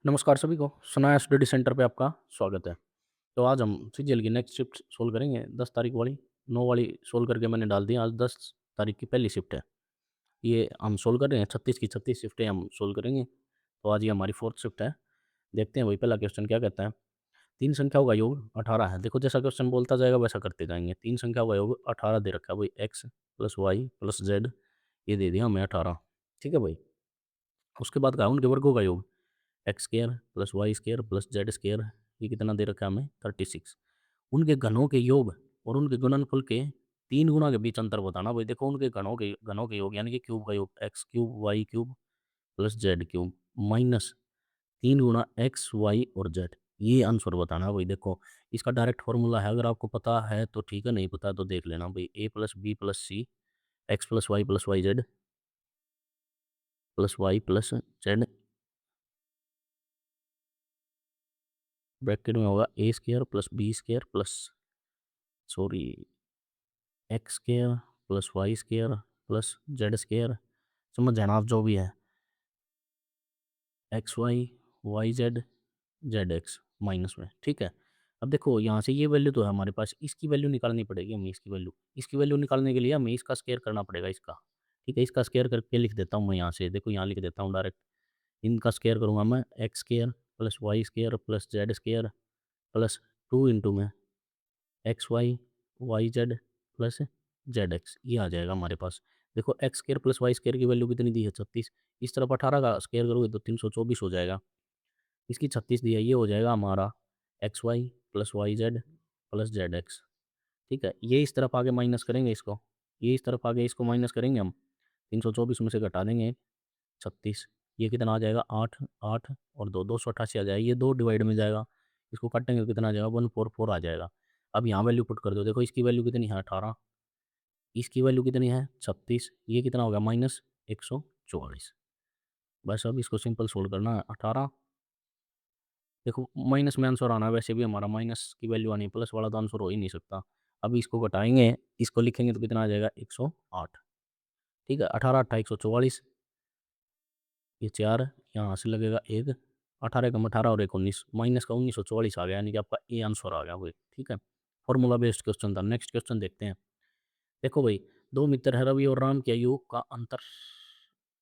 नमस्कार सभी को, सुना है स्टडी सेंटर पे आपका स्वागत है। तो आज हम सीजीएल की नेक्स्ट शिफ्ट सोल्व करेंगे 10 तारीख वाली, 9 वाली सोल्व करके मैंने डाल दी। आज 10 तारीख की पहली शिफ्ट है। ये हम सोल्व कर रहे हैं 36 की 36 शिफ्टें हम सोल्व करेंगे। तो आज ये हमारी 4th शिफ्ट है। देखते हैं भाई पहला क्वेश्चन क्या कहता है। 3 संख्याओं का योग 18 है। देखो जैसा क्वेश्चन बोलता जाएगा वैसा करते जाएँगे। 3 संख्याओं का योग 18 दे रखा है भाई, x + y + z ये दे दिया हमें 18। ठीक है भाई। उसके बाद कहा उनके वर्गों का योग x square plus Y square plus Z square ये कितना दे रखा है हमें 36। उनके घनों के योग और उनके गुणनफल के 3 गुना के बीच अंतर बताना भाई। देखो उनके घनों के योग यानी कि क्यूब का योग x cube y cube plus z cube minus 3 गुना एक्स वाई और जेड ये आंसर बताना भाई। देखो इसका डायरेक्ट फॉर्मूला है, अगर आपको पता है तो ठीक है, नहीं पता तो देख लेना भाई। A plus B plus C X plus Y Z plus Y plus Z bracket में होगा A square plus B square plus sorry X square plus Y square plus Z square. समझ जाना आप जो भी है, X Y Y Z Z X minus में। ठीक है। अब देखो यहाँ से ये वैल्यू तो है हमारे पास, इसकी वैल्यू निकालनी पड़ेगी हमें। इसकी वैल्यू निकालने के लिए हमें इसका स्क्वायर करना पड़ेगा इसका। ठीक है, इसका स्क्वायर करके लिख देता हूँ मैं यहाँ से। देखो यहाँ लिख देता हूँ डायरेक्ट। इनका स्क्वायर करूँगा मैं, X square plus Y square plus Z square plus 2 into में X Y Y Z plus Z X ये आ जाएगा हमारे पास। देखो X square plus Y square की वैल्यू कितनी दी है 36। इस तरफ 18 का स्क्र करोगे तो 324 हो जाएगा। इसकी 36 दी है, ये हो जाएगा हमारा x y plus Y Z plus Z x. ठीक है, ये इस तरफ आगे माइनस करेंगे इसको, ये इस तरफ आगे इसको माइनस करेंगे हम। 324 में से घटा देंगे 36, ये कितना आ जाएगा 8 8 और 2 288 आ जाएगा। ये 2 डिवाइड में जाएगा, इसको काटेंगे तो कितना आ जाएगा 144 आ जाएगा। अब यहाँ वैल्यू पुट कर दो। देखो इसकी वैल्यू कितनी है 18, इसकी वैल्यू कितनी है 36, ये कितना होगा माइनस 144। बस अब इसको सिंपल सोल्व करना है। 18 देखो माइनस में आंसर आना है, वैसे भी हमारा माइनस की वैल्यू आनी है, प्लस वाला तो आंसर हो ही नहीं सकता। अब इसको घटाएंगे, इसको लिखेंगे तो कितना आ जाएगा 108। ठीक है, 18 8 144, ये 4 यहाँ से लगेगा एक, 18 कम 18 और एक 19, माइनस का 1944 आ गया, यानी कि आपका ए आंसर आ गया भाई। ठीक है, फॉर्मूला बेस्ड क्वेश्चन था। नेक्स्ट क्वेश्चन देखते हैं। देखो भाई, दो मित्र है, रवि और राम की आयु का अंतर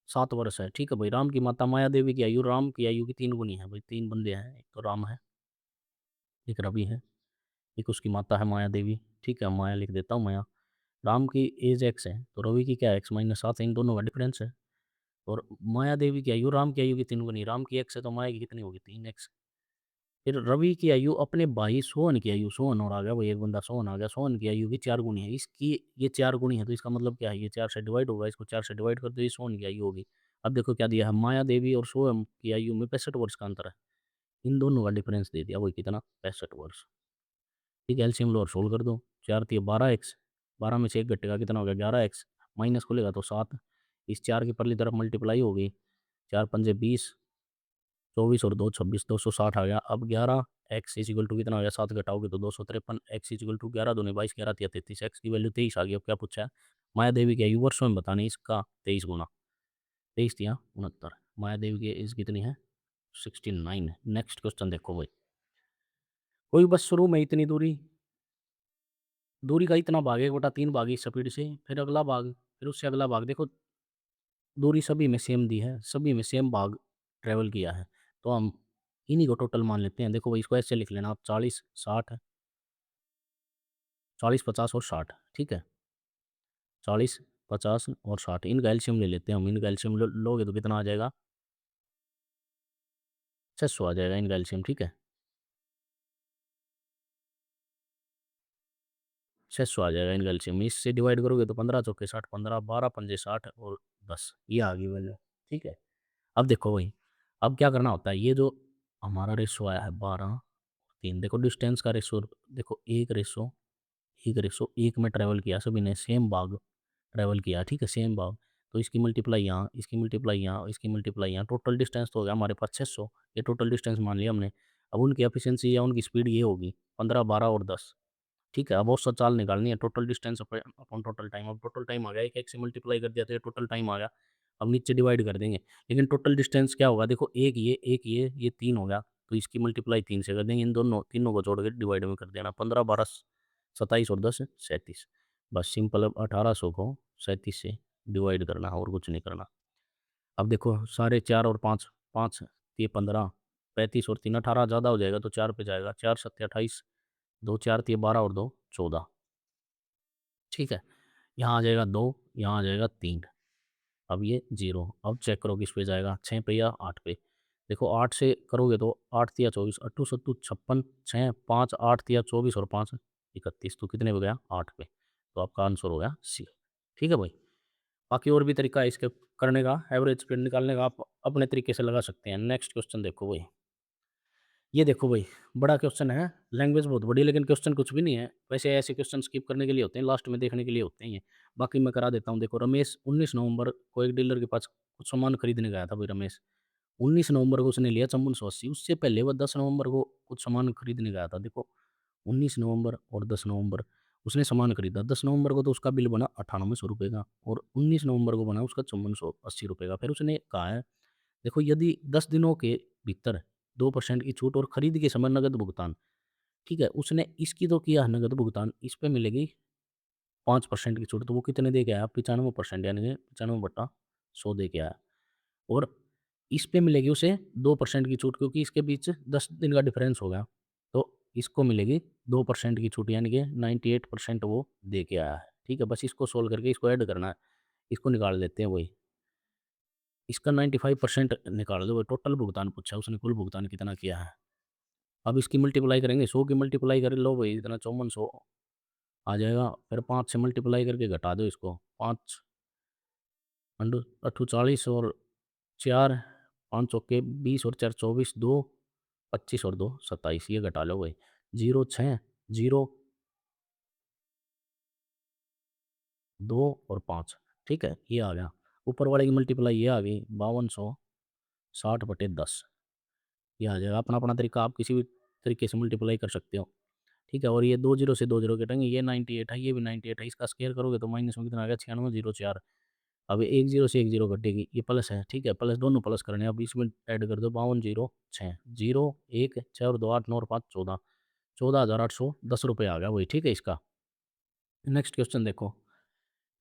7 वर्ष है। ठीक है भाई, राम की माता माया देवी की आयु राम की आयु की 3 गुनी है भाई। 3 बंदे हैं, एक तो राम है, एक रवि है, एक उसकी माता है माया देवी। ठीक है, माया लिख देता हूँ माया। राम की एज एक्स है तो रवि की क्या है x-7 है, इन दोनों का डिफरेंस है। और माया देवी की आयु राम की आयु की 3 गुनी, राम की एक्स है तो माया की कितनी होगी 3x। फिर रवि की आयु अपने भाई सोहन की आयु, सोहन और आ गया भाई, एक बंदा सोहन आ गया, सोहन की आयु की 4 गुनी है। इसकी ये 4 गुनी है तो इसका मतलब क्या है, ये 4 से डिवाइड होगा, इसको 4 से डिवाइड कर दो, ये सोहन की आयु होगी। अब देखो क्या दिया है, माया देवी और सोहम की आयु में 65 वर्ष का अंतर है। इन दोनों का डिफरेंस दे दिया, वही कितना 65 वर्ष। ठीक है, एलसीएम लो और सोल्व कर दो। 4 तिया 12x, 12 में से 1 घटेगा कितना हो गया 11x, माइनस खुलेगा तो 7, इस 4 की परली तरफ मल्टीप्लाई होगी, 4 पंजे 20, 24 और 2 26, 260 आ गया। अब 11 एक्स इज इक्वल टू कितना हो गया, 7 घटाओगे तो 253, एक्स इज इक्वल टू 11 दूनी 22, 11 तिया 33, एक्स की वैल्यू 23 आ गई। अब क्या पूछा है, माया देवी की आयु वर्षों में बतानी, इसका 23 गुना, 23 तिया 69। माया देवी की एज कितनी है 69। नेक्स्ट क्वेश्चन देखो भाई, कोई बस शुरू में इतनी दूरी दूरी का इतना भाग 1/3 भागी स्पीड से, फिर अगला भाग, फिर उससे अगला भाग। देखो दूरी सभी में सेम दी है, सभी में सेम भाग ट्रेवल किया है, तो हम इन्हीं को टोटल मान लेते हैं। देखो भाई इसको ऐसे लिख लेना आप, 40 60, 40 50 और 60। ठीक है, 40 50 और 60 इनका एलसीएम ले लेते हैं हम। इनका एलसीएम लोगे तो कितना आ जाएगा 600 आ जाएगा इनका एलसीएम। ठीक है, 600 आ जाएगा इनका एलसीएम। इससे डिवाइड करोगे तो 15 चौके 60, 15 12 पंजे 60 और 10 ये आ गई वैल्यू। ठीक है, अब देखो भाई, अब क्या करना होता है, ये जो हमारा रेशो आया है 12 3, देखो डिस्टेंस का रेशो, देखो एक में ट्रैवल किया, सभी ने सेम भाग ट्रैवल किया। ठीक है, सेम भाग, तो इसकी मल्टीप्लाई यहाँ, इसकी मल्टीप्लाई यहाँ, इसकी मल्टीप्लाई यहाँ, टोटल डिस्टेंस तो हो गया हमारे पास 600। ये टोटल डिस्टेंस मान लिया हमने। अब उनकी एफिशिएंसी या उनकी स्पीड ये होगी 15 12 और 10। ठीक है, अब और चाल निकालनी है, total distance upon total time. अब टोटल टाइम आ गया, एक एक से मल्टीप्लाई कर दिया तो ये टोटल टाइम आ गया। अब नीचे डिवाइड कर देंगे, लेकिन टोटल डिस्टेंस क्या होगा देखो, एक ये 3 हो गया, तो इसकी मल्टीप्लाई 3 से कर देंगे, इन दोनों तीनों को जोड़ के डिवाइड में कर देना, 15, 12, 27 और 10, 37। बस सिंपल, अब 1800 को 37 से डिवाइड करना है और कुछ नहीं करना। अब देखो सारे 4 और 5, 5 ये 15, 35 और 3 18 ज़्यादा हो जाएगा तो 4 पे जाएगा, 4 सत्ते 28, 2 4 ये 12 और 2 14, ठीक है। यहाँ आ जाएगा 2, यहाँ आ जाएगा 3, अब ये 0, अब चेक करो किस पे जाएगा, 6 पे या 8 पे। देखो 8 से करोगे तो 8 तिया 24, अट्ठू सत्तू 56, 6 5 8 तिया 24 और 5 31, तो कितने पे गया 8 पे, तो आपका आंसर हो गया सी। ठीक है भाई। बाकी और भी तरीका है इसके करने का, एवरेज स्पीड निकालने का, आप अपने तरीके से लगा सकते हैं। नेक्स्ट क्वेश्चन देखो भाई, ये देखो भाई, बड़ा क्वेश्चन है, लैंग्वेज बहुत बड़ी, लेकिन क्वेश्चन कुछ भी नहीं है। वैसे ऐसे क्वेश्चन स्किप करने के लिए होते हैं, लास्ट में देखने के लिए होते हैं ये। बाकी मैं करा देता हूँ। देखो रमेश 19 नवंबर को एक डीलर के पास कुछ सामान खरीदने गया था भाई रमेश। 19 नवंबर को उसने लिया चम्मन 180, उससे पहले वह 10 नवंबर को कुछ सामान खरीदने गया था। देखो 19 नवंबर और 10 नवंबर उसने सामान खरीदा। 10 नवंबर को तो उसका बिल बना 9800 रुपये का, और 19 नवंबर को बना उसका 5480 रुपये का। फिर उसने कहा है, देखो यदि 10 दिनों के भीतर 2% की छूट और खरीद के समय नगद भुगतान, ठीक है, उसने इसकी तो किया है नगद भुगतान, इस पे मिलेगी 5% की छूट, तो वो कितने दे के आया 95%, यानी कि 95/100 दे के आया। और इस पे मिलेगी उसे 2% की छूट, क्योंकि इसके बीच 10 दिन का डिफरेंस हो गया, तो इसको मिलेगी 2% की छूट, यानी कि 98% वो दे के आया है। ठीक है, बस इसको सोल्व करके इसको ऐड करना है, इसको निकाल देते हैं वही। इसका 95% निकाल दो, टोटल भुगतान पूछा है उसने, कुल भुगतान कितना किया है। अब इसकी मल्टीप्लाई करेंगे, 100 की मल्टीप्लाई कर लो भाई, इतना 5400 आ जाएगा। फिर 5 से मल्टीप्लाई करके घटा दो इसको, 5 अंडू अट्ठू 40 और 4 5 चौके 20 और 4 24, 2 25 और 2 27, ये घटा लो भाई। 0 6 0 2 और 5, ठीक है, ये आ गया। ऊपर वाले की मल्टीप्लाई ये आ गई 5260/10, ये आ जाएगा। अपना अपना तरीका, आप किसी भी तरीके से मल्टीप्लाई कर सकते हो। ठीक है, और ये 2 जीरो से 2 जीरो कटेंगे, ये 98 है, ये भी 98 है, इसका स्क्वायर करोगे तो माइनस में कितना आ गया 9604। अब एक जीरो से एक जीरो कटेगी, ये प्लस है, ठीक है, प्लस दोनों प्लस करने हैं। अब इसमें ऐड कर दो 5206, 0 1 6 और 2 8 9 और 5 14, 14,810 रुपये आ गया वही। ठीक है इसका। नेक्स्ट क्वेश्चन देखो,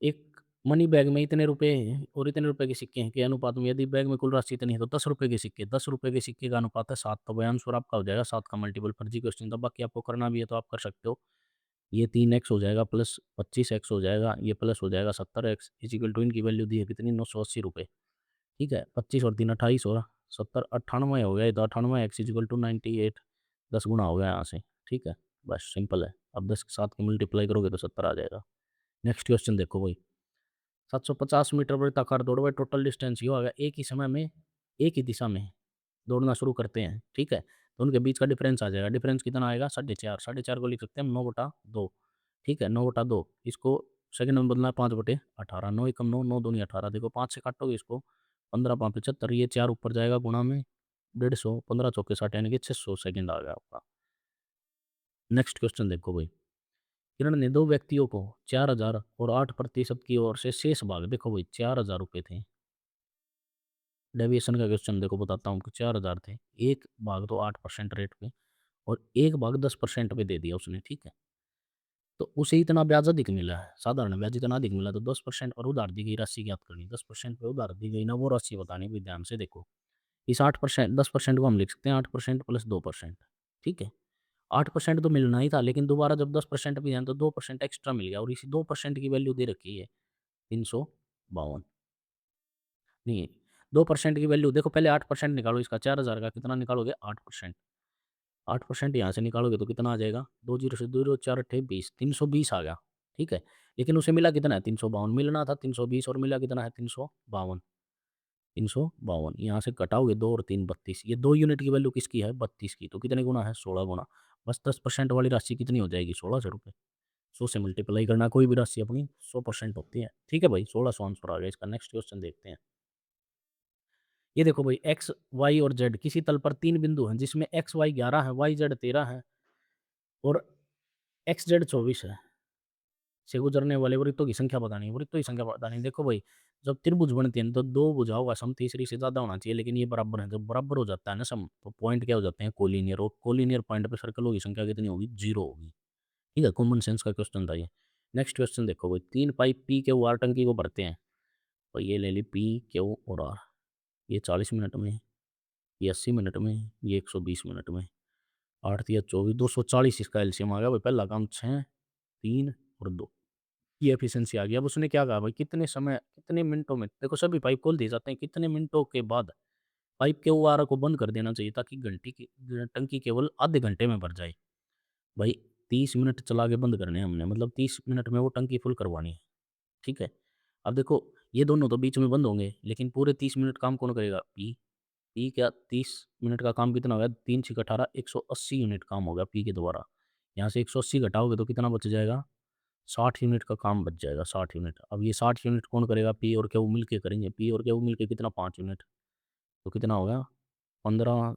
एक मनी बैग में इतने रुपए और इतने रुपए के सिक्के हैं के अनुपात में यदि बैग में कुल राशि इतनी है तो 10 रुपए के सिक्के, 10 रुपए के सिक्के का अनुपात है 7, तो भाई आंसर आपका हो जाएगा 7 का मल्टीपल। फर्जी क्वेश्चन था, बाकी आपको करना भी है तो आप कर सकते हो। ये 3x हो जाएगा प्लस 25x हो जाएगा, ये प्लस हो जाएगा 70x, इजिकल टू इनकी वैल्यू दी है कितनी 980 रुपये। ठीक है, 25 और 3 28 और 70 98 हो गया, ये तो 98 एक्स इजिकल टू 98, 10 गुना हो गया यहाँ से। ठीक है, बस सिंपल है। अब 10 के साथ की मल्टीप्लाई करोगे तो 70 आ जाएगा। नेक्स्ट क्वेश्चन देखो भाई, 750 मीटर वृत्ताकार दौड़ में टोटल डिस्टेंस ये होगा, एक ही समय में एक ही दिशा में दौड़ना शुरू करते हैं। ठीक है, तो उनके बीच का डिफरेंस आ जाएगा। डिफरेंस कितना आएगा 4.5, 4.5 को लिख सकते हैं हम 9/2। ठीक है, 9/2, इसको सेकंड में बदलना है 5/18, 9 एकम 9, 9 दूनी 18, देखो 5 से काटोगे इसको 15 5 75, ये 4 ऊपर जाएगा गुणा में 150, 15 चौके 60, यानी कि 600 सेकंड आ गया आपका। नेक्स्ट क्वेश्चन देखो भाई, किरण ने दो व्यक्तियों को 4,000 और 8% की ओर से शेष भाग, देखो भाई 4,000 रुपये थे। डेविएशन का क्वेश्चन देखो बताता हूँ कि 4,000 थे, एक भाग तो 8% रेट पे और एक भाग 10% पे दे दिया उसने। ठीक है, तो उसे इतना ब्याज अधिक मिला है, साधारण ब्याज इतना अधिक मिला, तो 10% और उधार दी गई राशि ज्ञात करनी। 10% पे उधार दी गई ना, वो राशि बतानी भी ध्यान से देखो। इस 8% 10% को हम लिख सकते हैं 8% प्लस 2%। ठीक है, 8% तो मिलना ही था, लेकिन दोबारा जब 10% भी है तो 2% एक्स्ट्रा मिल गया, और इसी 2% की वैल्यू दे रखी है 352। नहीं, 2% की वैल्यू देखो, पहले 8% निकालो इसका, 4,000 का कितना निकालोगे 8%। 8% यहाँ से निकालोगे तो कितना आ जाएगा, 2 जीरो से 2 जीरो 4 अट्ठे 20, 320 आ गया। ठीक है, लेकिन उसे मिला कितना है 352, मिलना था 320 और मिला कितना है 352। 352 यहाँ से घटाओगे 2 और 3 32, ये 2 यूनिट की वैल्यू किसकी है 32 की, तो कितने गुना है 16 गुना। बस 10% वाली राशि कितनी हो जाएगी 1600 रुपये। 100 से मल्टीप्लाई करना, कोई भी राशि अपनी 100% होती है। ठीक है भाई, 1600 आंसर आ गया इसका। नेक्स्ट क्वेश्चन देखते हैं। ये देखो भाई, एक्स वाई और जेड किसी तल पर 3 बिंदु हैं जिसमें एक्स वाई 11 है, वाई जेड 13 है और एक्स जेड 24 है, से गुजरने वाले वृत्तों की संख्या बतानी है। वृत्तों की संख्या बतानी है। देखो भाई, जब त्रिभुज बनते हैं तो दो भुजाओं का सम तीसरी से ज़्यादा होना चाहिए, लेकिन ये बराबर है। जब बराबर हो जाता है ना सम, तो पॉइंट क्या हो जाते हैं, कोलिनियर, और कोलिनियर पॉइंट पे सर्कलों की संख्या कितनी होगी, 0 होगी। ठीक है, कॉमन सेंस का क्वेश्चन था ये। नेक्स्ट क्वेश्चन देखो भाई, 3 पाइप पी क्यू आर टंकी को भरते हैं। तो ये ले ली पी क्यू और आर, ये 40 मिनट में, ये 80 मिनट में, ये 120 मिनट में। 8 या 24, 240 इसका एलसीएम आ गया भाई। पहला काम 6, 3 और 2, ये एफिशिएंसी आ गई। अब उसने क्या कहा भाई, कितने समय, कितने मिनटों में, देखो सभी पाइप खोल दिए जाते हैं, कितने मिनटों के बाद पाइप के ओआरओ को बंद कर देना चाहिए ताकि घंटी की टंकी केवल आधे घंटे में भर जाए। भाई 30 मिनट चला के बंद करने हैं हमने, मतलब 30 मिनट में वो टंकी फुल करवानी है। ठीक है। अब देखो, ये दोनों तो बीच में बंद होंगे, लेकिन पूरे 30 मिनट काम कौन करेगा, पी। पी क्या, 30 मिनट का काम कितना हो गया, 3 छः 18, 180 यूनिट काम हो गया पी के द्वारा। यहाँ से 180 घटाओगे तो कितना बच जाएगा, 60 यूनिट का काम बच जाएगा, 60 यूनिट। अब ये 60 यूनिट कौन करेगा, पी और क्या वो मिल के करेंगे, पी और क्या वो मिल के कितना, 5 यूनिट। तो कितना हो गया, 15,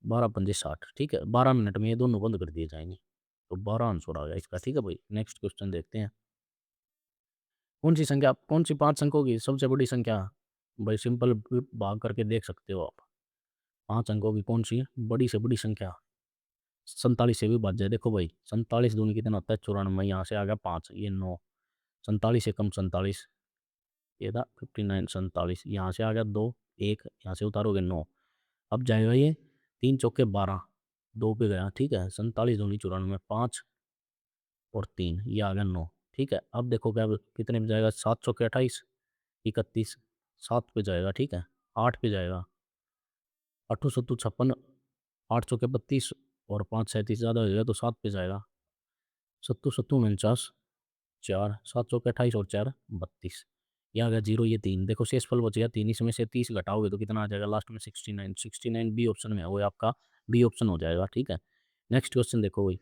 12 पंजे 60। ठीक है, 12 मिनट में ये दोनों बंद कर दिए जाएंगे। तो 12 आंसर आ गया इसका। ठीक है भाई, नेक्स्ट क्वेश्चन देखते हैं। कौन सी संख्या, कौन सी 5 अंकों की सबसे बड़ी संख्या, भाई सिंपल भाग करके देख सकते हो आप। 5 अंकों की कौन सी बड़ी से बड़ी संख्या, 47 से भी भाज्य है। देखो भाई, 47 दूनी कितना होता है, 94। यहाँ से आ गया 5, ये 9, 47 से कम 47, ये था 59, 47। यहाँ से आ गया 2, 1, यहाँ से उतारोगे 9। अब जाएगा ये 3 चौके 12, 2 पे गया। ठीक है, 47 दूनी 94, 5 और 3, ये आ गया 9। ठीक है, अब देखो क्या कितने में जाएगा, 7 चौके 28, 31, 7 पे जाएगा। ठीक है, 8 पे जाएगा, 8 सत्तू 56, 8 चौके 32 और 5 37 ज़्यादा हो जाएगा तो 7 पे जाएगा। सत्तू सत्तू 49, 4, 7 चौके 28 और 4 32, ये आ गया 0, ये 3। देखो शेषफल बच गया 3, इसमें से 30 घटाओगे तो कितना आ जाएगा लास्ट में, 69। 69 बी ऑप्शन में है, वो आपका बी ऑप्शन हो जाएगा। ठीक है, नेक्स्ट क्वेश्चन देखो भाई,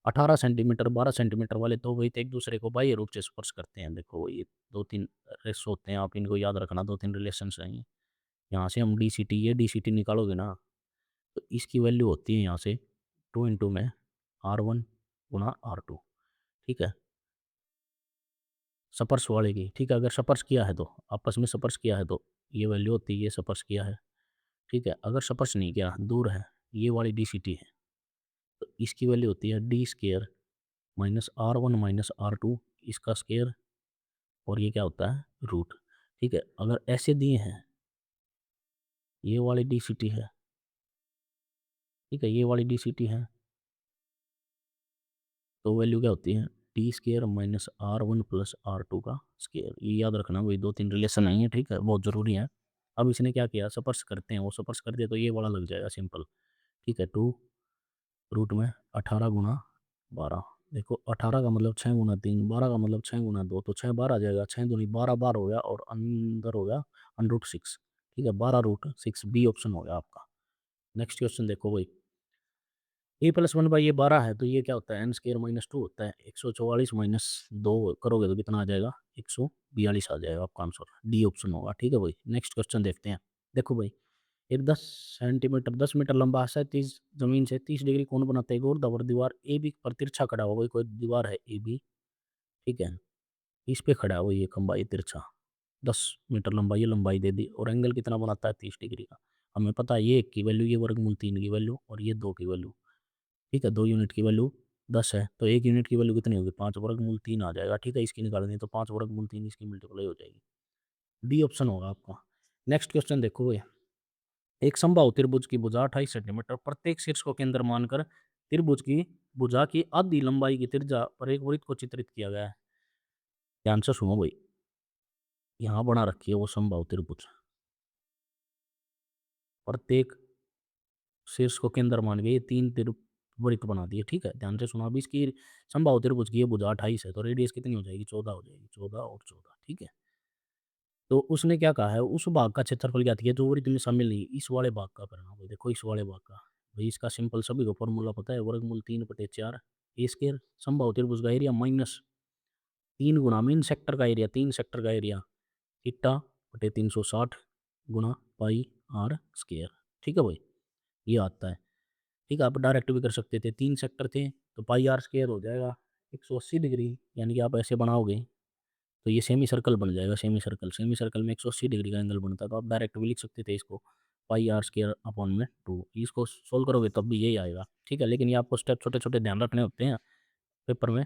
18 सेंटीमीटर 12 सेंटीमीटर वाले दो वही एक दूसरे को बाह्य रूप से स्पर्श करते हैं। देखो ये 2-3 रेस होते हैं, आप इनको याद रखना, 2-3 रिलेशंस हैं ये। यहाँ से हम डी सी टी, ये डी सी टी निकालोगे ना, तो इसकी वैल्यू होती है यहाँ से 2 इंटू में R1 गुणा R2। ठीक है, स्पर्श वाले की। ठीक है, अगर स्पर्श किया है तो आपस में स्पर्श किया है तो ये वैल्यू होती है, ये स्पर्श किया है। ठीक है, अगर स्पर्श नहीं किया, दूर है, ये वाली डी सी टी है, तो इसकी वैल्यू होती है D square minus R1 minus R2, इसका स्केयर, और ये क्या होता है, रूट। ठीक है, अगर ऐसे दिए हैं, ये वाली डी सी टी है, ठीक है, ये वाली डी सी टी है, तो वैल्यू क्या होती है, T square minus R1 plus R2 का स्केयर। ये याद रखना, वही 2-3 रिलेशन नहीं है। ठीक है, बहुत ज़रूरी है। अब इसने क्या किया, स्पर्श करते हैं, वो स्पर्श कर दिया तो ये वाला लग जाएगा सिंपल। ठीक है, 2 रूट में 18 गुणा 12। देखो 18 का मतलब 6 गुणा 3, 12 का मतलब 6 गुणा 2, तो 6 बार आ जाएगा, 6 दूनी 12 बार हो गया, और अंदर हो गया अंडर 6। ठीक है, 12 रूट 6 बी ऑप्शन हो गया आपका। नेक्स्ट क्वेश्चन देखो भाई, ए प्लस वन बाई ये 12 है, तो ये क्या होता है, एन स्केयर माइनस 2 होता है। 144 माइनस 2 करोगे तो कितना आ जाएगा, 142 आ जाएगा आपका आंसर, डी ऑप्शन होगा। ठीक है भाई, नेक्स्ट क्वेश्चन देखते हैं। देखो भाई, एक 10 सेंटीमीटर 10 मीटर लंबा है, 30 जमीन से 30 डिग्री कोण बनाता है, एक और दवर दीवार ए बी पर तिरछा खड़ा हुआ, कोई दीवार है ए बी। ठीक है, इस पे खड़ा हुआ ये खंबा, ये तिरछा 10 मीटर लंबा, ये लंबाई दे दी, और एंगल कितना बनाता है, 30 डिग्री का। हमें पता है ये 1 की वैल्यू, ये वर्गमूल 3 की वैल्यू, और ये 2 की वैल्यू। ठीक है, 2 यूनिट की वैल्यू 10 है, तो 1 यूनिट की वैल्यू कितनी होगी, 5 वर्गमूल 3 आ जाएगा। ठीक है, इसकी निकालनी है तो 5 वर्गमूल 3 इसकी मल्टीप्लाई हो जाएगी, डी ऑप्शन होगा आपका। नेक्स्ट क्वेश्चन देखो ये, एक समबाहु त्रिभुज की भुजा 28 सेंटीमीटर, प्रत्येक शीर्ष को केंद्र मानकर त्रिभुज की भुजा की आधी लंबाई की त्रिज्या पर एक वृत्त को चित्रित किया गया है। ध्यान से सुनो भाई, यहाँ बना रखी है वो समबाहु त्रिभुज, प्रत्येक शीर्ष को केंद्र मान के ये 3 वृत्त बना दिए। ठीक है, ध्यान से सुना। अब इसकी समबाहु त्रिभुज की ये भुजा 28 है, तो रेडियस कितनी हो जाएगी, 14 हो जाएगी, 14 और 14। ठीक है, तो उसने क्या कहा है, उस भाग का क्षेत्रफल ज्ञात किया जो वृत्त में शामिल नहीं, इस वाले भाग का करना भाई। देखो इस वाले भाग का, भाई इसका सिंपल सभी को फॉर्मूला पता है, वर्गमूल 3/4 ए स्केयर, समबाहु त्रिभुज का एरिया माइनस 3 गुना मेन सेक्टर का एरिया, 3 सेक्टर का एरिया, थीटा बटे 360 गुना पाई आर स्केयर। ठीक है भाई, ये आता है। ठीक है, आप डायरेक्ट भी कर सकते थे, 3 सेक्टर थे तो पाई आर स्केयर हो जाएगा 180 डिग्री, यानी कि आप ऐसे बनाओगे तो ये सेमी सर्कल बन जाएगा, सेमी सर्कल में 180 डिग्री का एंगल बनता है, तो आप डायरेक्ट भी लिख सकते थे इसको पाई आर स्क्वायर अपॉन में 2। इसको सोल्व करोगे तब भी यही आएगा, ठीक है। लेकिन ये आपको स्टेप छोटे छोटे ध्यान रखने होते हैं पेपर में।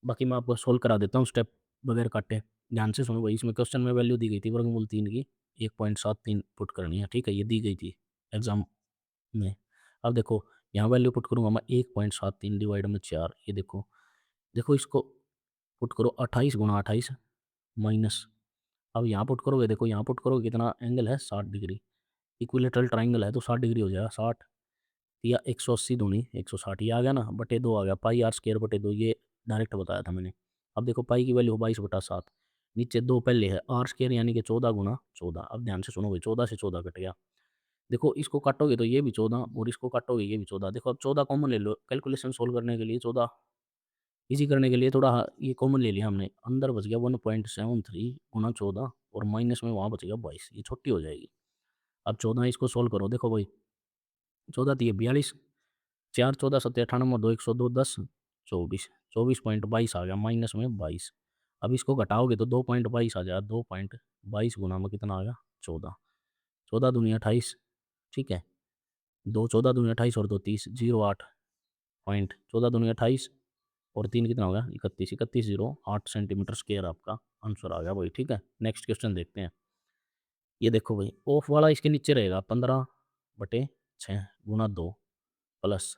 बाकी मैं आपको सोल्व करा देता हूँ स्टेप बगैर काटे। ध्यान से सुनो भाई, इसमें क्वेश्चन में वैल्यू दी गई थी वर्गमूल 3 की 1.73 पुट करनी है, ठीक है। ये दी गई थी एग्जाम में। अब देखो यहाँ वैल्यू पुट करूँगा मैं 1.73 डिवाइड में 4। ये देखो, देखो इसको पुट करो 28 गुणा 28 माइनस, अब यहाँ पुट करोगे, देखो यहाँ पुट करोगे कितना एंगल है 60 डिग्री। इक्विलेटरल ट्राइंगल है तो 60 डिग्री हो जाएगा। 60 या 180 दूनी 160, ये आ गया ना, बटे 2 आ गया, पाई आर स्क्वायर बटे 2, ये डायरेक्ट बताया था मैंने। अब देखो पाई की वैल्यू 22/7, नीचे 2 पहले है, आर स्क्वायर यानी कि 14 गुणा 14। अब ध्यान से सुनो भाई, 14 से 14 कट गया। देखो इसको काटोगे तो ये भी 14 और इसको काटोगे ये भी 14। देखो अब 14 कॉमन ले लो, कैलकुलेशन सोल्व करने के लिए 14 इजी करने के लिए थोड़ा ये कॉमन ले लिया हमने, अंदर बच गया 1.73 गुणा 14 और माइनस में वहाँ बच गया 22, ये छोटी हो जाएगी। अब 14 इसको सोल्व करो, देखो भाई 14 दिए 42, 4 14 7 98 2 102 10 24, 24.22 आ गया माइनस में 22। अब इसको घटाओगे तो 2.22 आ जाएगा, 2.22 गुना में कितना आ गया 14, 14 दूनी 28, ठीक है। 2 14 दूनी 28 और 2 30, 08 पॉइंट 14 दूनी 28 और 3 कितना हो गया 31, 3108 सेंटीमीटर स्क्वायर आपका आंसर आ गया भाई, ठीक है। नेक्स्ट क्वेश्चन देखते हैं। ये देखो भाई ऑफ वाला इसके नीचे रहेगा 15/6 गुना 2 प्लस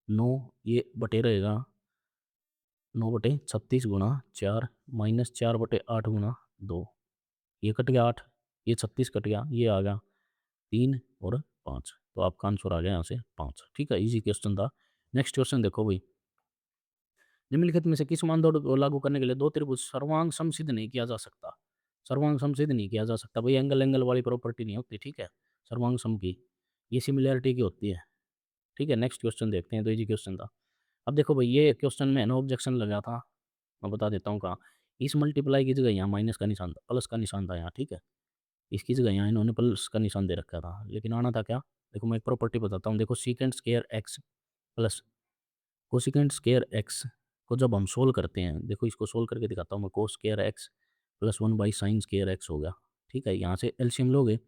9, ये बटे रहेगा 9/36 गुणा 4 माइनस 4/8 गुणा 2, ये कट गया 8, ये 36 कट गया, ये आ गया 3 और 5, तो आपका आंसर आ गया यहाँ से 5, ठीक है। इजी क्वेश्चन था। नेक्स्ट क्वेश्चन देखो भाई, निम्नलिखित में से किस मानदंड को लागू करने के लिए दो त्रिभुज सर्वांग समसिद्ध नहीं किया जा सकता। सर्वांग समसिद्ध नहीं किया जा सकता भाई, एंगल एंगल वाली प्रॉपर्टी नहीं होती, ठीक है। सर्वांग सम की ये सिमिलैरिटी की होती है, ठीक है। नेक्स्ट क्वेश्चन देखते हैं, तो इजी क्वेश्चन था। अब देखो भाई ये क्वेश्चन में नो ऑब्जेक्शन लगा था, मैं बता देता हूँ कहाँ। इस मल्टीप्लाई की जगह यहाँ माइनस का निशान था, प्लस का निशान था यहाँ, ठीक है। इसकी जगह यहाँ इन्होंने प्लस का निशान दे रखा था, लेकिन आना था क्या। देखो मैं एक प्रॉपर्टी बताता हूँ, देखो secant square X plus cosecant square x को जब हम सोल्व करते हैं, देखो इसको सोल्व करके दिखाता हूँ मैं, cos square X plus 1/sin square X हो गया, ठीक है। यहाँ से एलसीएम लोगे,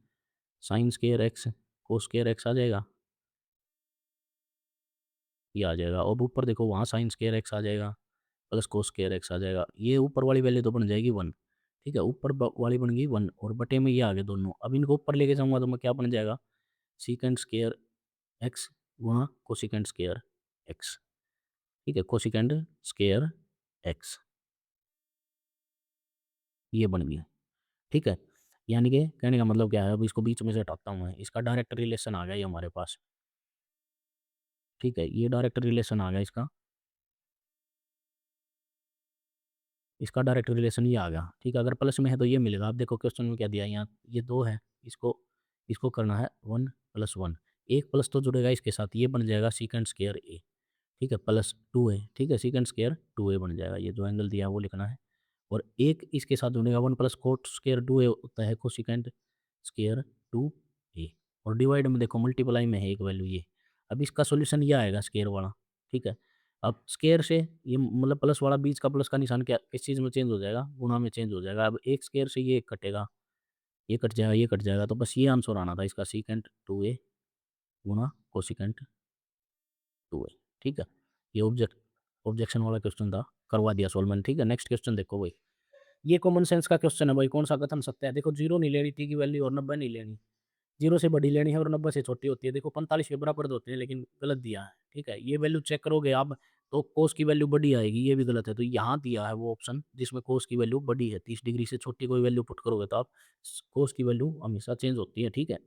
sine square X cos square X आ जाएगा, ये आ जाएगा। और ऊपर देखो वहाँ साइन स्क्वायर एक्स आ जाएगा प्लस कोस स्क्वायर एक्स आ जाएगा, ये ऊपर वाली वैल्यू तो बन जाएगी 1, ठीक है। ऊपर वाली बन गई 1 और बटे में ये आ गए दोनों। अब इनको ऊपर लेके जाऊंगा तो मैं क्या बन जाएगा, सीकेंड स्क्वायर एक्स गुणा कोसिकेंड स्क्वायर एक्स, ठीक है। कोसिकेंड स्क्वायर एक्स ये बन गया, ठीक है। यानी कि कहने का मतलब क्या है, अब इसको बीच में से हटाता हूँ मैं, इसका डायरेक्ट रिलेशन आ गया ये हमारे पास, ठीक है। ये डायरेक्ट रिलेशन आ गया इसका, इसका डायरेक्ट रिलेशन ये आ गया, ठीक है। अगर प्लस में है तो ये मिलेगा। आप देखो क्वेश्चन में क्या दिया है, यहाँ ये 2 है, इसको इसको करना है 1 + 1, एक प्लस तो जुड़ेगा इसके साथ, ये बन जाएगा सीकेंड स्क्वायर ए, ठीक है, प्लस 2a, ठीक है। सीकेंड स्क्वायर 2a बन जाएगा, ये जो एंगल दिया है वो लिखना है। और एक इसके साथ जुड़ेगा 1 + कोट स्क्वायर 2a होता है कोसिकेंड स्क्वायर 2a, और डिवाइड में देखो मल्टीप्लाई में है एक वैल्यू ये। अब इसका सॉल्यूशन ये आएगा स्क्वायर वाला, ठीक है। अब स्क्वायर से ये मतलब प्लस वाला, बीच का प्लस का निशान क्या इस चीज़ में चेंज हो जाएगा, गुणा में चेंज हो जाएगा। अब एक स्क्वायर से ये कटेगा, ये कट जाएगा, ये कट जाएगा, तो बस ये आंसर आना था इसका, सीकेंड 2a गुणा कोसिकेंड 2a, ठीक है। ये ऑब्जेक्शन वाला क्वेश्चन था, करवा दिया सोल्व मैंने, ठीक है। नेक्स्ट क्वेश्चन देखो भाई, ये कॉमन सेंस का क्वेश्चन है भाई, कौन सा कथन सत्य है। देखो 0 नहीं लेनी, t की वैल्यू और 90 नहीं लेनी, 0 से बड़ी लेनी है और 90 से छोटी होती है। देखो 45 के बराबर तो होते हैं, लेकिन गलत दिया है, ठीक है। ये वैल्यू चेक करोगे आप तो कोस की वैल्यू बड़ी आएगी, ये भी गलत है। तो यहाँ दिया है वो ऑप्शन जिसमें कोस की वैल्यू बड़ी है, 30 डिग्री से छोटी कोई वैल्यू पुट करोगे तो आप कोस की वैल्यू हमेशा चेंज होती है, ठीक है।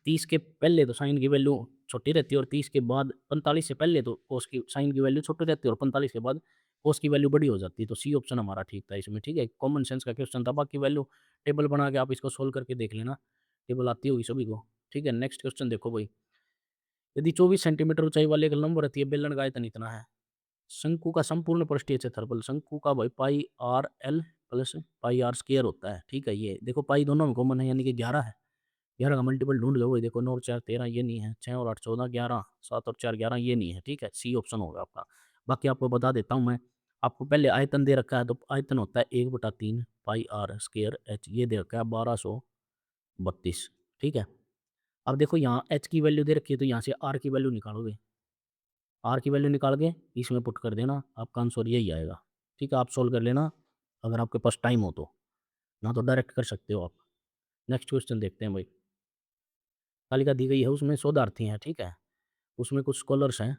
30 के पहले तो साइन की वैल्यू छोटी रहती है, और 30 के बाद 45 से पहले तो कोस की साइन की वैल्यू छोटी रहती है, और 45 के बाद कोस की वैल्यू बड़ी हो जाती है। तो सी ऑप्शन हमारा ठीक था इसमें, ठीक है। कॉमन सेंस का क्वेश्चन था, बाकी वैल्यू टेबल बना के आप इसको सोल्व करके देख लेना, टेबल आती होगी सभी को, ठीक है। नेक्स्ट क्वेश्चन देखो भाई, यदि 24 सेंटीमीटर ऊंचाई वाले एक लंब रहती है, बेलन का आयतन इतना है, शंकु का संपूर्ण पृष्ठीय क्षेत्रफल, शंकु का भाई pi R L plus pi R square होता है, ठीक है। ये देखो पाई दोनों में कॉमन है, यानी कि 11 है, 11 का मल्टीपल ढूंढ लो भाई। देखो 9 और 4 13, ये नहीं है, 6 और 8 14 11, 7 और 4 11, ये नहीं है, ठीक है। सी ऑप्शन होगा आपका। बाकी आपको बता देता हूँ मैं, आपको पहले आयतन दे रखा है, तो आयतन होता है 1/3 पाई आर स्क्वायर एच, ये दे रखा है 1232, ठीक है। अब देखो यहाँ एच की वैल्यू दे रखी है, तो यहाँ से आर की वैल्यू निकालोगे, आर की वैल्यू निकाल के इसमें पुट कर देना, आपका आंसर यही आएगा, ठीक है। आप सोल्व कर लेना अगर आपके पास टाइम हो तो, ना तो डायरेक्ट कर सकते हो आप। नेक्स्ट क्वेश्चन देखते हैं भाई। तालिका दी गई है, उसमें शोधार्थी हैं, ठीक है। उसमें कुछ स्कॉलर्स हैं,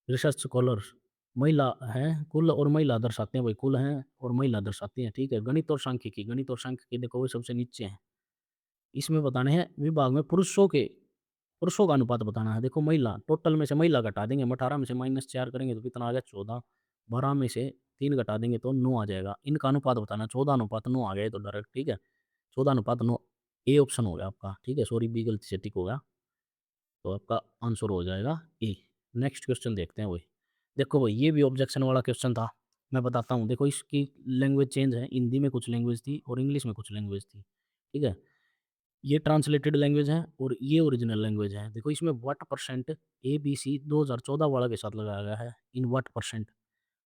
रिसर्च स्कॉलर्स, महिला हैं, कुल और महिला दर्शाते हैं भाई, कुल हैं और महिला दर्शाती हैं, ठीक है। गणित और सांख्यिकी, गणित और सांख्यिकी देखो वो सबसे नीचे हैं। इसमें बताने हैं विभाग में पुरुषों का अनुपात बताना है। देखो महिला, टोटल में से महिला घटा देंगे, हम 18 में से -4 करेंगे तो कितना आ गया 14, 12 में से 3 घटा देंगे तो 9 आ जाएगा। इनका अनुपात बताना है, 14 अनुपात 9 आ गया ये तो डायरेक्ट, ठीक है। 14 अनुपात 9, ए ऑप्शन हो गया आपका, ठीक है। सॉरी, बी गलती से टिक हो गया, तो आपका आंसर हो जाएगा ए। नेक्स्ट क्वेश्चन देखते हैं वही। देखो भाई ये भी ऑब्जेक्शन वाला क्वेश्चन था, मैं बताता हूँ। देखो इसकी लैंग्वेज चेंज है, हिंदी में कुछ लैंग्वेज थी और इंग्लिश में कुछ लैंग्वेज थी, ठीक है। ये ट्रांसलेटेड लैंग्वेज है और ये ओरिजिनल लैंग्वेज है। देखो इसमें what percent A B C 2014 वाला के साथ लगाया गया है, इन व्हाट परसेंट।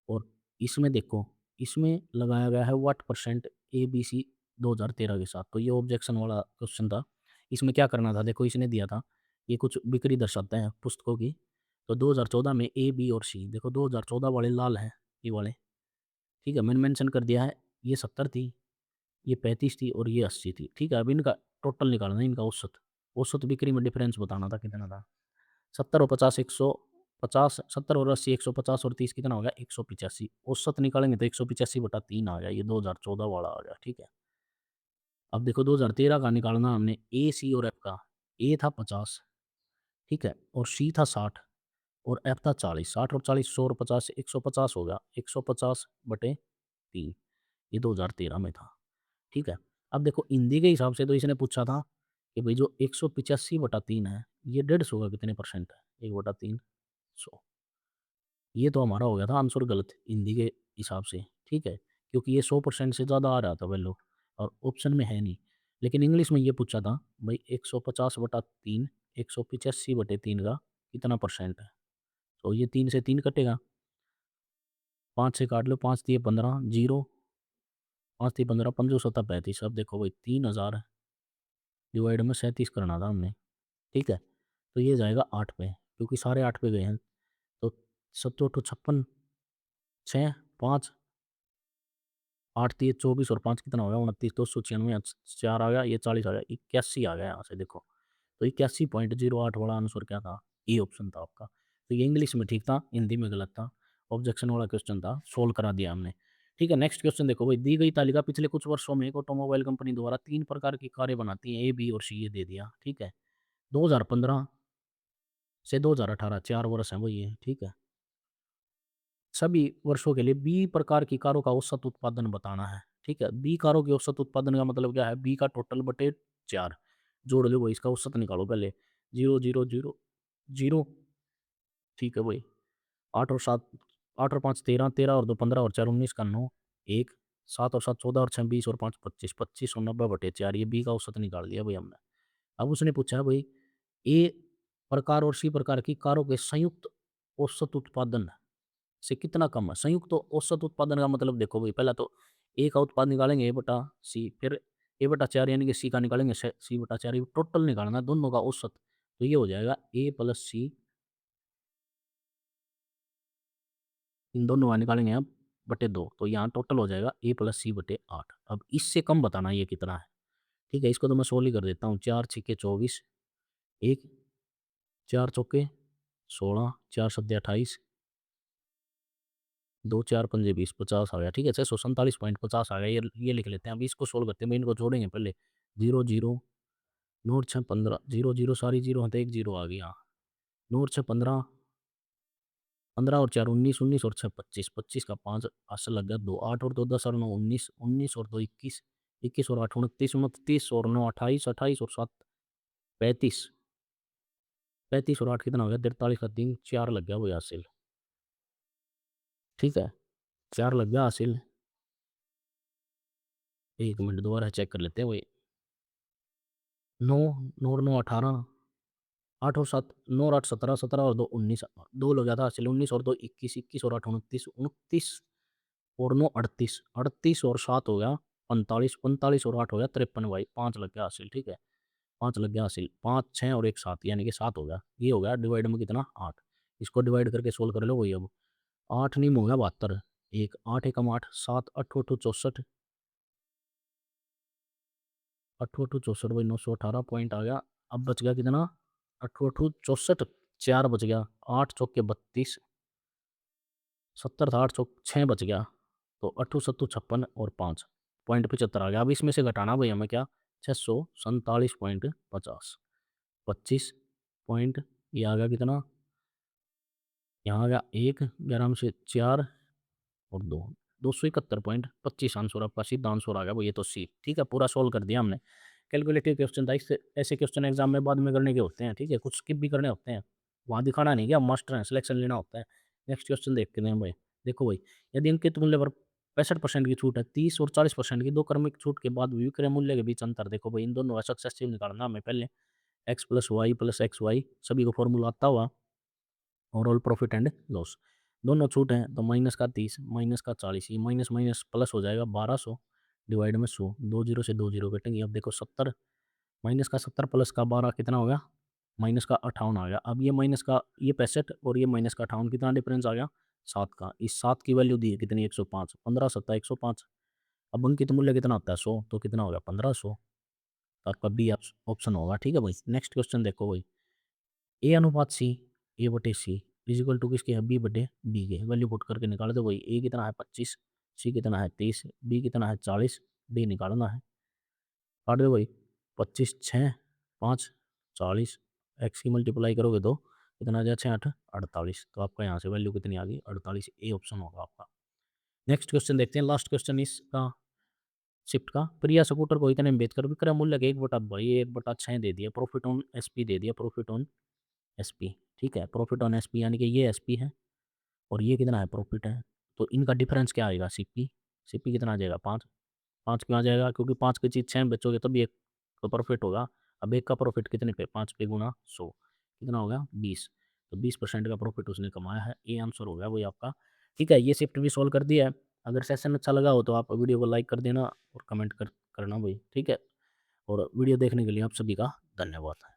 और इसमें देखो, इसमें लगाया गया है what percent A B C 2013 के साथ। तो ये ऑब्जेक्शन वाला क्वेश्चन था। इसमें क्या करना था, देखो इसने दिया था, ये कुछ बिक्री दर्शाते हैं पुस्तकों की। तो 2014 में ए बी और सी, देखो 2014 वाले लाल हैं ये वाले, ठीक है। मैंने मेंशन कर दिया है, ये 70 थी, ये 35 थी और ये 80 थी, ठीक है। अब इनका टोटल निकालना है, इनका औसत, औसत बिक्री में डिफरेंस बताना था कितना था। 70 और 50 150, 70 और 80 150 और 30 कितना हो गया 185। औसत निकालेंगे तो 185/3 आ गया, ये 2014 वाला आ गया, ठीक है। अब देखो 2013 का निकालना हमने, ए सी और एफ का। ए था 50, ठीक है, और सी था 60 और एफ था 40। 60 और 40, 100 और 50 150 हो गया, 150/3, ये 2013 में था, ठीक है। अब देखो हिंदी के हिसाब से तो इसने पूछा था कि भाई जो 185/3 है, ये 150 का कितने परसेंट है, 1/3 100। ये तो हमारा हो गया था आंसर गलत हिंदी के हिसाब से, ठीक है, क्योंकि ये 100% से ज़्यादा आ रहा था वैल्यू और ऑप्शन में है नहीं। लेकिन इंग्लिश में ये पूछा था भाई 150/3, 185/3 का कितना परसेंट है। तो ये 3 से 3 कटेगा, 5 से काट लो, 5 दिए 15, जीरो, 5 दिए 15, 5 सत्ता 35। अब देखो भाई 3000 डिवाइड में 37 करना था हमने, ठीक है। तो ये जाएगा 8 पे, क्योंकि सारे 8 पे गए हैं। तो 7 56, 6, 5, 8 3 24 और 5 कितना हो गया 29, 296, 4 आ गया, ये 40 आ गया, 81 आ गया यहाँ से देखो। तो 81.08 वाला आंसर क्या था, ए ऑप्शन था आपका। तो ये इंग्लिश में ठीक था, हिंदी में गलत था। ऑब्जेक्शन वाला क्वेश्चन था, सोल्व करा दिया हमने। ठीक है, नेक्स्ट क्वेश्चन देखो भाई, दी गई तालिका पिछले कुछ वर्षों में एक ऑटोमोबाइल कंपनी द्वारा 3 प्रकार की कारें बनाती हैं, ए, बी और सी, ये दे दिया, ठीक है। 2015 से 2018 4 वर्ष हैं वो ये, ठीक है। सभी वर्षों के लिए बी प्रकार की कारों का औसत उत्पादन बताना है, ठीक है। बी कारों के औसत उत्पादन का मतलब क्या है, बी का टोटल बटे 4 जोड़ लो भाई, इसका औसत निकालो पहले। 0 0 0 0, ठीक है भाई। 8 और 7, 8 और 5 13, 13 और 2 15 और 4 19 का 9, 1, 7 और 7 14 और 6 20 और 5 25, 25 और 90/4, ये बी का औसत निकाल दिया भाई हमने। अब उसने पूछा है भाई, ए प्रकार और सी प्रकार की कारों के संयुक्त औसत उत्पादन से कितना कम है। संयुक्त औसत उत्पादन का मतलब देखो भाई, पहला तो ए का उत्पाद निकालेंगे, ए बटा सी, फिर ए बटा 4 यानी कि सी का निकालेंगे, सी बटा 4, ये टोटल निकालना है दोनों का औसत। तो ये हो जाएगा ए प्लस सी, इन दोनों का निकालेंगे आप बटे 2, तो यहाँ टोटल हो जाएगा ए प्लस सी बटे 8। अब इससे कम बताना ये कितना है, ठीक है। इसको तो मैं सोल्व ही कर देता हूँ। 4 छिके 24, 1, 4 चौके 16, 4 सत्ते 28, 2 4 पंजे 20, 50 आ गया, ठीक है। 647.50 आ गया, ये लिख लेते हैं। अब इसको सोल्व करते हैं, मैं इनको जोड़ेंगे पहले। 0 0, नोट 6 15, 0 0 सारी जीरो हैं तो एक जीरो आ गया। नोट 6 15, 15 और 4 19, 19 और 6 25, 25 का 5 असर लग गया 2, 8 और 2 10 और 9 19, 19 और 2 21, 21 और 8 29, 29 और 9 28, 28 और 7 35, 35 और 8 कितना हो गया 43 का 3, 4 लग गया, वो हासिल, ठीक है। 4 लग गया हासिल। 1 मिनट दोबारा चेक कर लेते हैं वही। 9, 9 और 9 18, 8 और 7, 9 और 8 17, 17 और 2 19, 2 लग गया था हासिल, 19 और 2 21, 21 और 8 29, 29 और 9 38, 38 और 7 हो गया 45, 45 और 8 हो गया 53 भाई, 5 लग गया हासिल, ठीक है। 5 लग गया हासिल, 5, 6 और 1 7 यानी कि 7 हो गया। ये हो गया डिवाइड में कितना 8। इसको डिवाइड करके सोल्व कर लो वही अब। 8 नीम हो गया 72, 1 8 एकम 8, 7 8 8 64, 8 8 64 भाई 918 पॉइंट आ गया। अब बच गया कितना 8 8 64, 4 बच गया, 8 चौके 32, 70 था 8 चौक 6 बच गया, तो 8 7 56 और 5 पॉइंट 75 आ गया। अब इसमें से घटाना भाई हमें क्या 647.50, 25 पॉइंट ये आ गया कितना, यहाँ आ गया 1 ग्राम से 4 और 2, 271.25 आंसर आपका सीधा आंसर आ गया भाई, ये तो सी, ठीक है। पूरा सोल्व कर दिया हमने। कैलकुलेटिव क्वेश्चन था, इससे ऐसे क्वेश्चन एग्जाम में बाद में करने के होते हैं, ठीक है, कुछ स्किप भी करने होते हैं, वहाँ दिखाना नहीं कि हम मास्टर हैं, सिलेक्शन लेना होता है। नेक्स्ट क्वेश्चन देखते हैं भाई। देखो भाई, यदि अंकित मूल्य पर 65% की छूट है, 30 और 40% की दो क्रमिक छूट के बाद भी विक्रय मूल्य के बीच अंतर देखो भाई, इन दोनों का सक्सेसिव निकालना हमें पहले। X plus Y plus x y सभी को फॉर्मूला आता हुआ, ओवरऑल प्रॉफिट एंड लॉस, दोनों छूट हैं तो माइनस का 30 माइनस का 40, ये माइनस माइनस प्लस हो जाएगा 1200 डिवाइड में 100, 2 जीरो से 2 जीरो कटेंगे। अब देखो 70 माइनस का 70 प्लस का 12 कितना हो गया, माइनस का 58 आ गया। अब ये माइनस का ये 65 और ये माइनस का 58 कितना डिफरेंस आ गया 7 का। इस 7 की वैल्यू दी है कितनी 105, 15 सत्ता 105। अब अंकित मूल्य कितना होता है 100, तो कितना होगा 1500, तो आपका बी ऑप्शन होगा, ठीक है भाई। नेक्स्ट क्वेश्चन देखो भाई, ए अनुपात सी, ए बटे सी इज इक्वल टू किसके है बी बटे बी के, वैल्यू पुट करके निकाल दो भाई। ए कितना है 25, सी कितना है 30, बी कितना है 40, डी निकालना है। काट दो भाई, 25 6 5 40, एक्स की मल्टीप्लाई करोगे तो कितना आ जाए 6 8 48, तो आपका यहाँ से वैल्यू कितनी आ गई 48, ए ऑप्शन होगा आपका। नेक्स्ट क्वेश्चन देखते हैं, लास्ट क्वेश्चन इसका शिफ्ट का। प्रिया स्कूटर को इतने में बेचकर विक्रय मूल्य के 1/6 दे दिया, प्रॉफिट ऑन एसपी दे दिया, प्रॉफिट ऑन एसपी, ठीक है। प्रॉफिट ऑन एसपी यानी कि ये एसपी है और ये कितना है प्रॉफिट है, तो इनका डिफरेंस क्या आएगा सीपी, सीपी कितना आ जाएगा 5, 5 क्यों आ जाएगा, क्योंकि 5 की चीज़ 6 बेचोगे तभी एक तो प्रॉफिट होगा। अब एक का प्रॉफिट कितने पे 5 पे गुना 100 कितना होगा 20, तो 20% का प्रॉफिट उसने कमाया है, ये आंसर हो गया वही आपका, ठीक है। ये शिफ्ट भी सॉल्व कर दिया है। अगर सेशन अच्छा लगा हो तो आप वीडियो को लाइक कर देना और कमेंट करना भाई, ठीक है। और वीडियो देखने के लिए आप सभी का धन्यवाद।